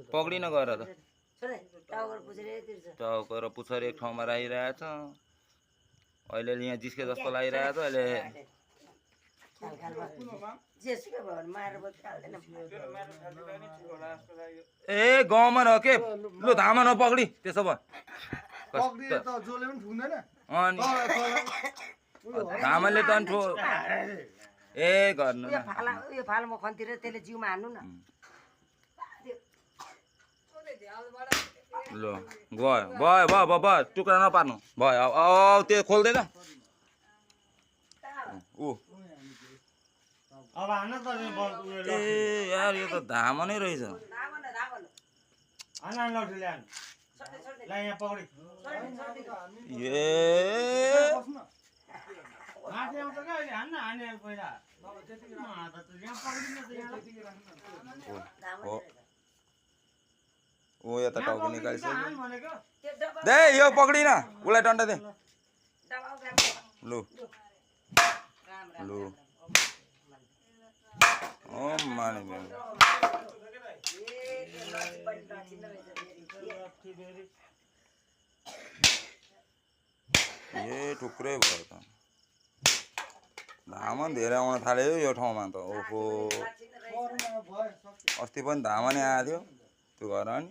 पक्डिन गएर त टाउको र पुछर एक ठाउँमा राखिरहेछ अहिले यहाँ जिस्के जस्तो लागिरहेछ अहिले ए गाउँमा न के लु धामा नपक्डी त्यसो भए अनि धामाले त अन्ठो ए गर्नु यो फालमा खन्तिर त्यसले जिउमा हान्नु न ल भयो भयो भयो भयो टुक्रा नपार्नु भयो अब त्यो खोल्दै त ऊ ए यार यो त धामा नै रहेछ ओ यता टाउको निकालिसक्यो दे यो पक्डिन उसलाई डन्डा दे लु लु ओ माने ए टुक्रै भयो त धामा धेरै आउन थाल्यो यो ठाउँमा त ओहो अस्ति पनि धामा नै आएको थियो त्यो घर अनि